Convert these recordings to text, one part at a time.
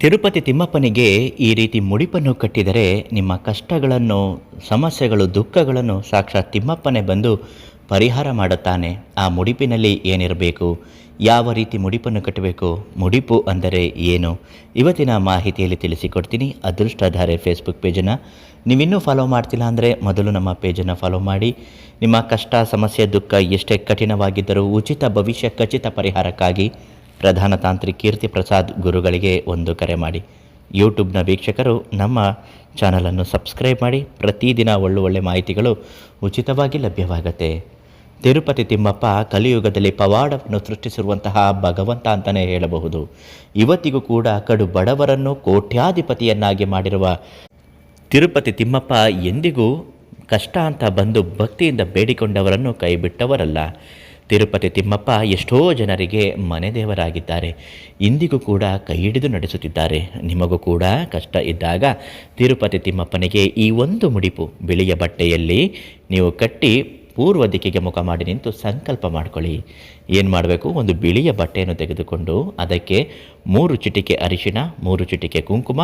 ತಿರುಪತಿ ತಿಮ್ಮಪ್ಪನಿಗೆ ಈ ರೀತಿ ಮುಡಿಪನ್ನು ಕಟ್ಟಿದರೆ ನಿಮ್ಮ ಕಷ್ಟಗಳನ್ನು, ಸಮಸ್ಯೆಗಳು, ದುಃಖಗಳನ್ನು ಸಾಕ್ಷಾತ್ ತಿಮ್ಮಪ್ಪನೇ ಬಂದು ಪರಿಹಾರ ಮಾಡುತ್ತಾನೆ. ಆ ಮುಡಿಪಿನಲ್ಲಿ ಏನಿರಬೇಕು, ಯಾವ ರೀತಿ ಮುಡಿಪನ್ನು ಕಟ್ಟಬೇಕು, ಮುಡಿಪು ಅಂದರೆ ಏನು, ಇವತ್ತಿನ ಮಾಹಿತಿಯಲ್ಲಿ ತಿಳಿಸಿಕೊಡ್ತೀನಿ. ಅದೃಷ್ಟಧಾರೆ ಫೇಸ್ಬುಕ್ ಪೇಜನ್ನು ನೀವಿನ್ನೂ ಫಾಲೋ ಮಾಡ್ತಿಲ್ಲ ಅಂದರೆ ಮೊದಲು ನಮ್ಮ ಪೇಜನ್ನು ಫಾಲೋ ಮಾಡಿ. ನಿಮ್ಮ ಕಷ್ಟ, ಸಮಸ್ಯೆ, ದುಃಖ ಎಷ್ಟೇ ಕಠಿಣವಾಗಿದ್ದರೂ ಉಚಿತ ಭವಿಷ್ಯ ಖಚಿತ ಪರಿಹಾರಕ್ಕಾಗಿ ಪ್ರಧಾನ ತಾಂತ್ರಿಕ್ ಕೀರ್ತಿ ಪ್ರಸಾದ್ ಗುರುಗಳಿಗೆ ಒಂದು ಕರೆ ಮಾಡಿ. ಯೂಟ್ಯೂಬ್ನ ವೀಕ್ಷಕರು ನಮ್ಮ ಚಾನಲನ್ನು ಸಬ್ಸ್ಕ್ರೈಬ್ ಮಾಡಿ. ಪ್ರತಿದಿನ ಒಳ್ಳೊಳ್ಳೆ ಮಾಹಿತಿಗಳು ಉಚಿತವಾಗಿ ಲಭ್ಯವಾಗುತ್ತೆ. ತಿರುಪತಿ ತಿಮ್ಮಪ್ಪ ಕಲಿಯುಗದಲ್ಲಿ ಪವಾಡವನ್ನು ಸೃಷ್ಟಿಸಿರುವಂತಹ ಭಗವಂತ ಅಂತಲೇ ಹೇಳಬಹುದು. ಇವತ್ತಿಗೂ ಕೂಡ ಕಡು ಬಡವರನ್ನು ಕೋಟ್ಯಾಧಿಪತಿಯನ್ನಾಗಿ ಮಾಡಿರುವ ತಿರುಪತಿ ತಿಮ್ಮಪ್ಪ ಎಂದಿಗೂ ಕಷ್ಟ ಅಂತ ಬಂದು ಭಕ್ತಿಯಿಂದ ಬೇಡಿಕೊಂಡವರನ್ನು ಕೈಬಿಟ್ಟವರಲ್ಲ. ತಿರುಪತಿ ತಿಮ್ಮಪ್ಪ ಎಷ್ಟೋ ಜನರಿಗೆ ಮನೆ ದೇವರಾಗಿದ್ದಾರೆ. ಇಂದಿಗೂ ಕೂಡ ಕೈ ಹಿಡಿದು ನಡೆಸುತ್ತಿದ್ದಾರೆ. ನಿಮಗೂ ಕೂಡ ಕಷ್ಟ ಇದ್ದಾಗ ತಿರುಪತಿ ತಿಮ್ಮಪ್ಪನಿಗೆ ಈ ಒಂದು ಮುಡಿಪು ಬಿಳಿಯ ಬಟ್ಟೆಯಲ್ಲಿ ನೀವು ಕಟ್ಟಿ ಪೂರ್ವ ದಿಕ್ಕಿಗೆ ಮುಖ ಮಾಡಿ ನಿಂತು ಸಂಕಲ್ಪ ಮಾಡಿಕೊಳ್ಳಿ. ಏನು ಮಾಡಬೇಕು, ಒಂದು ಬಿಳಿಯ ಬಟ್ಟೆಯನ್ನು ತೆಗೆದುಕೊಂಡು ಅದಕ್ಕೆ 3 ಚಿಟಿಕೆ ಅರಿಶಿಣ, 3 ಚಿಟಿಕೆ ಕುಂಕುಮ,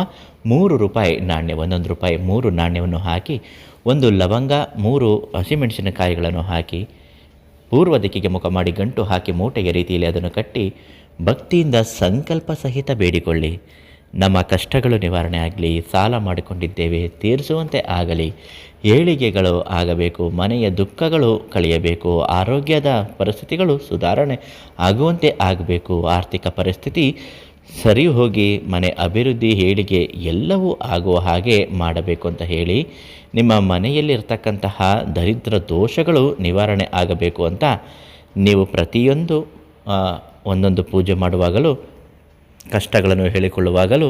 3 ರೂಪಾಯಿ ನಾಣ್ಯ, 1 ರೂಪಾಯಿ 3 ನಾಣ್ಯವನ್ನು ಹಾಕಿ, 1 ಲವಂಗ, 3 ಹಸಿಮೆಣಸಿನಕಾಯಿಗಳನ್ನು ಹಾಕಿ ಪೂರ್ವ ದಿಕ್ಕಿಗೆ ಮುಖ ಮಾಡಿ ಗಂಟು ಹಾಕಿ ಮೂಟೆಯ ರೀತಿಯಲ್ಲಿ ಅದನ್ನು ಕಟ್ಟಿ ಭಕ್ತಿಯಿಂದ ಸಂಕಲ್ಪ ಸಹಿತ ಬೇಡಿಕೊಳ್ಳಿ. ನಮ್ಮ ಕಷ್ಟಗಳು ನಿವಾರಣೆ ಆಗಲಿ, ಸಾಲ ಮಾಡಿಕೊಂಡಿದ್ದೇವೆ ತೀರಿಸುವಂತೆ ಆಗಲಿ, ಏಳಿಗೆಗಳು ಆಗಬೇಕು, ಮನೆಯ ದುಃಖಗಳು ಕಳೆಯಬೇಕು, ಆರೋಗ್ಯದ ಪರಿಸ್ಥಿತಿಗಳು ಸುಧಾರಣೆ ಆಗುವಂತೆ ಆಗಬೇಕು, ಆರ್ಥಿಕ ಪರಿಸ್ಥಿತಿ ಸರಿ ಹೋಗಿ ಮನೆ ಅಭಿವೃದ್ಧಿ, ಏಳಿಗೆ ಎಲ್ಲವೂ ಆಗುವ ಹಾಗೆ ಮಾಡಬೇಕು ಅಂತ ಹೇಳಿ, ನಿಮ್ಮ ಮನೆಯಲ್ಲಿರ್ತಕ್ಕಂತಹ ದರಿದ್ರ ದೋಷಗಳು ನಿವಾರಣೆ ಆಗಬೇಕು ಅಂತ ನೀವು ಪ್ರತಿಯೊಂದು ಒಂದೊಂದು ಪೂಜೆ ಮಾಡುವಾಗಲೂ, ಕಷ್ಟಗಳನ್ನು ಹೇಳಿಕೊಳ್ಳುವಾಗಲೂ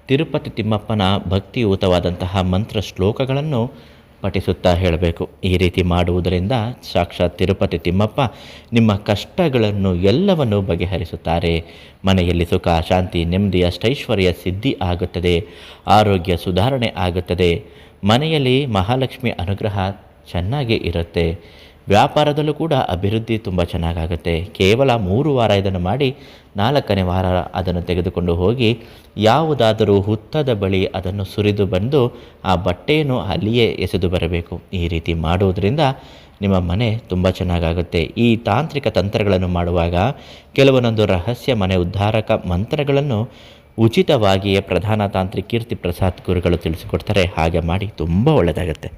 ತಿರುಪತಿ ತಿಮ್ಮಪ್ಪನ ಭಕ್ತಿಯುತವಾದಂತಹ ಮಂತ್ರ ಶ್ಲೋಕಗಳನ್ನು ಪಠಿಸುತ್ತಾ ಹೇಳಬೇಕು. ಈ ರೀತಿ ಮಾಡುವುದರಿಂದ ಸಾಕ್ಷಾತ್ ತಿರುಪತಿ ತಿಮ್ಮಪ್ಪ ನಿಮ್ಮ ಕಷ್ಟಗಳನ್ನು ಎಲ್ಲವನ್ನು ಬಗೆಹರಿಸುತ್ತಾರೆ. ಮನೆಯಲ್ಲಿ ಸುಖ, ಶಾಂತಿ, ನೆಮ್ಮದಿ, ಅಷ್ಟೈಶ್ವರ್ಯ ಸಿದ್ಧಿ ಆಗುತ್ತದೆ. ಆರೋಗ್ಯ ಸುಧಾರಣೆ ಆಗುತ್ತದೆ. ಮನೆಯಲ್ಲಿ ಮಹಾಲಕ್ಷ್ಮಿ ಅನುಗ್ರಹ ಚೆನ್ನಾಗೇ ಇರುತ್ತೆ. ವ್ಯಾಪಾರದಲ್ಲೂ ಕೂಡ ಅಭಿವೃದ್ಧಿ ತುಂಬ ಚೆನ್ನಾಗಾಗುತ್ತೆ. ಕೇವಲ 3 ವಾರ ಇದನ್ನು ಮಾಡಿ 4ನೇ ವಾರ ಅದನ್ನು ತೆಗೆದುಕೊಂಡು ಹೋಗಿ ಯಾವುದಾದರೂ ಹುತ್ತದ ಬಳಿ ಅದನ್ನು ಸುರಿದು ಬಂದು ಆ ಬಟ್ಟೆಯನ್ನು ಅಲ್ಲಿಯೇ ಎಸೆದು ಬರಬೇಕು. ಈ ರೀತಿ ಮಾಡುವುದರಿಂದ ನಿಮ್ಮ ಮನೆ ತುಂಬ ಚೆನ್ನಾಗಾಗುತ್ತೆ. ಈ ತಾಂತ್ರಿಕ ತಂತ್ರಗಳನ್ನು ಮಾಡುವಾಗ ಕೆಲವೊಂದೊಂದು ರಹಸ್ಯ ಮನೆ ಉದ್ಧಾರಕ ಮಂತ್ರಗಳನ್ನು ಉಚಿತವಾಗಿಯೇ ಪ್ರಧಾನ ತಾಂತ್ರಿಕ್ ಕೀರ್ತಿ ಪ್ರಸಾದ್ ಗುರುಗಳು ತಿಳಿಸಿಕೊಡ್ತಾರೆ. ಹಾಗೆ ಮಾಡಿ ತುಂಬ ಒಳ್ಳೆಯದಾಗುತ್ತೆ.